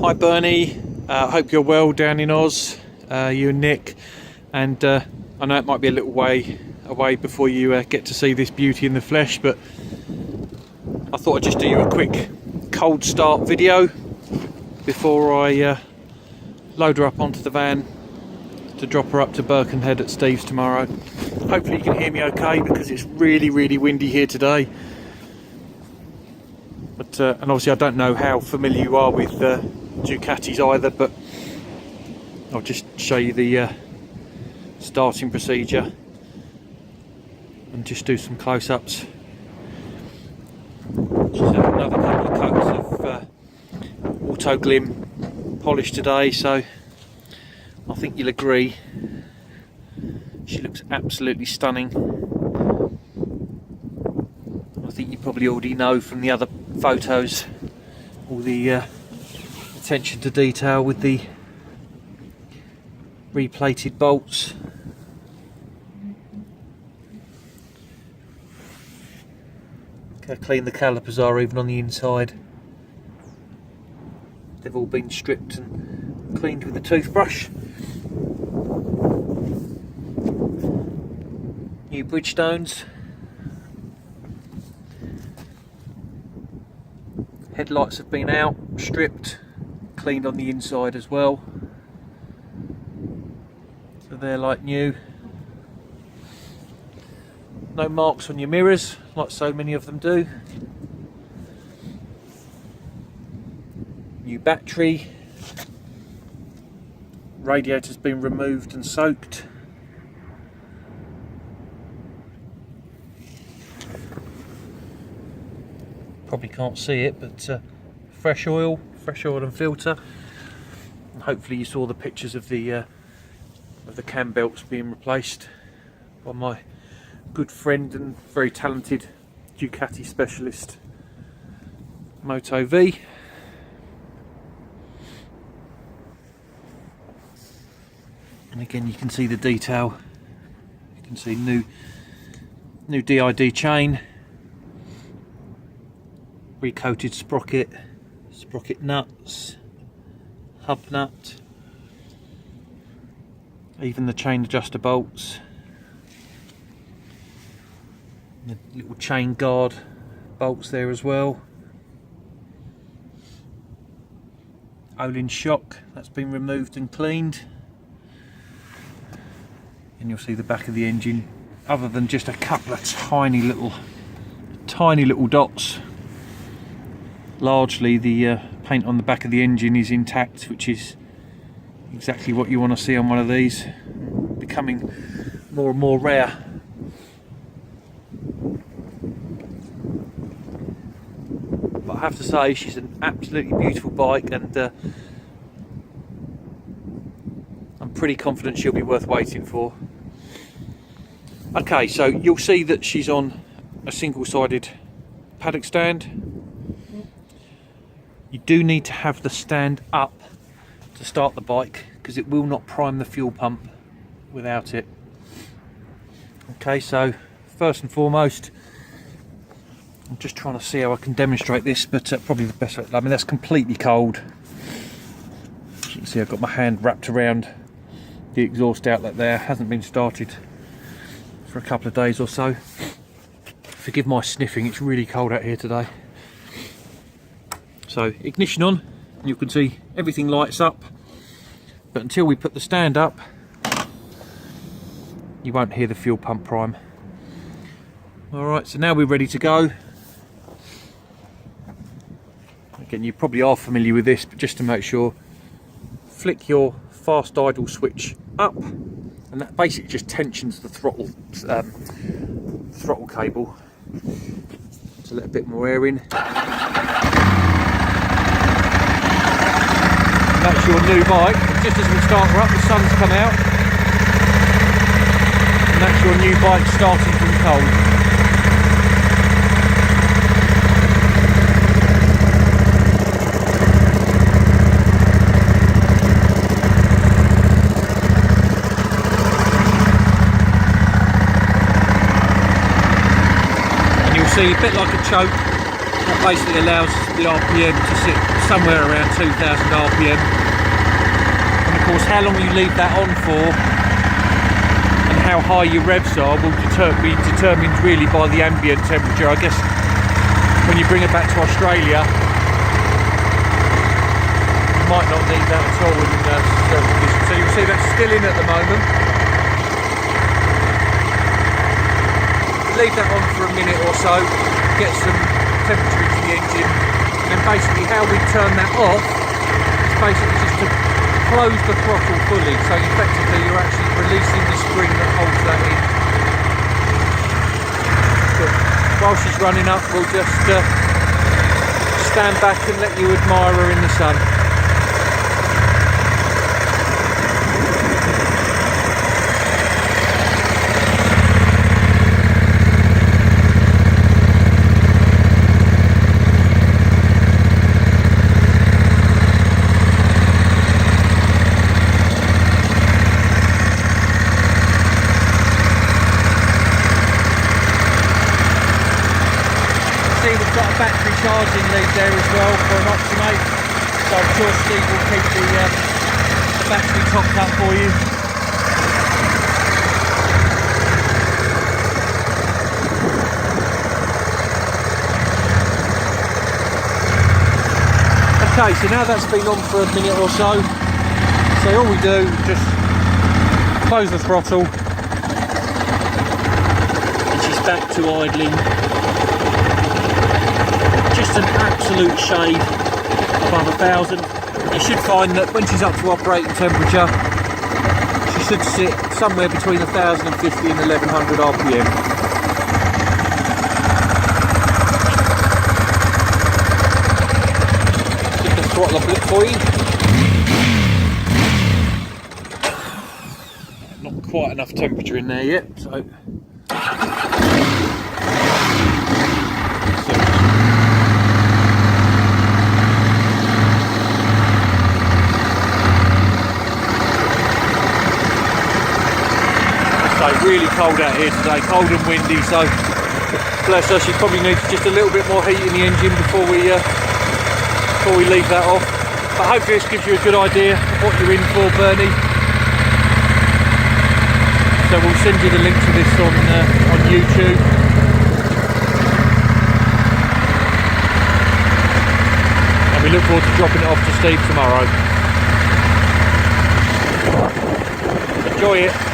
Hi Bernie, hope you're well down in Oz, you and Nick, and I know it might be a little way away before you get to see this beauty in the flesh, but I thought I'd just do you a quick cold start video before I load her up onto the van to drop her up to Birkenhead at Steve's tomorrow. Hopefully you can hear me okay because it's really windy here today. But and obviously I don't know how familiar you are with Ducatis either, but I'll just show you the starting procedure and just do some close-ups. She's had another couple of coats of auto glim polish today, so I think you'll agree she looks absolutely stunning. I think you probably already know from the other photos all the attention to detail with the replated bolts. Look how clean the calipers are even on the inside. They've all been stripped and cleaned with a toothbrush. New Bridgestones. Headlights have been out, stripped, cleaned on the inside as well. So they're like new. No marks on your mirrors, like so many of them do. New battery. Radiator's been removed and soaked. Probably can't see it, but fresh oil and filter. And hopefully you saw the pictures of the cam belts being replaced by my good friend and very talented Ducati specialist Moto V. And again you can see the detail. You can see new DID chain, recoated sprocket nuts, hub nut, even the chain adjuster bolts, the little chain guard bolts there as well. Olin shock, that's been removed and cleaned. And you'll see the back of the engine, other than just a couple of tiny little dots. Largely the paint on the back of the engine is intact, which is exactly what you want to see on one of these. Becoming more and more rare. But I have to say she's an absolutely beautiful bike, and I'm pretty confident she'll be worth waiting for. Okay, so you'll see that she's on a single-sided paddock stand. You do need to have the stand up to start the bike because it will not prime the fuel pump without it. Okay, so first and foremost, I'm just trying to see how I can demonstrate this, but probably the best way, I mean that's completely cold. As you can see I've got my hand wrapped around the exhaust outlet there, hasn't been started for a couple of days or so. Forgive my sniffing, it's really cold out here today. So ignition on, and you can see everything lights up, but until we put the stand up you won't hear the fuel pump prime. Alright, so now we're ready to go. Again, you probably are familiar with this, but just to make sure, flick your fast idle switch up, and that basically just tensions the throttle cable to let a bit more air in. That's your new bike. Just as we start her up, the sun's come out, and that's your new bike starting from cold. And you'll see a bit like a choke, that basically allows the RPM to sit somewhere around 2000 RPM. And of course, how long you leave that on for and how high your revs are will be determined really by the ambient temperature. I guess when you bring it back to Australia, you might not need that at all in certain conditions. So you'll see that's still in at the moment. Leave that on for a minute or so, get some temperature into the engine, and then basically how we turn that off is basically just to close the throttle fully, so effectively you're actually releasing the spring that holds that in. But while she's running up, we'll just stand back and let you admire her in the sun. Battery charging lead there as well for an Optimate, so I'm sure Steve will keep the battery topped up for you. Okay, so now that's been on for a minute or so all we do is just close the throttle and she's back to idling. Just an absolute shade above 1000. You should find that when she's up to operating temperature, she should sit somewhere between 1050 and 1100 RPM. Give the throttle up a bit for you. Not quite enough temperature in there yet, so. Really cold out here today, cold and windy, so bless her, she probably needs just a little bit more heat in the engine before we leave that off. But hopefully this gives you a good idea of what you're in for, Bernie. So we'll send you the link to this on YouTube. And we look forward to dropping it off to Steve tomorrow. Enjoy it.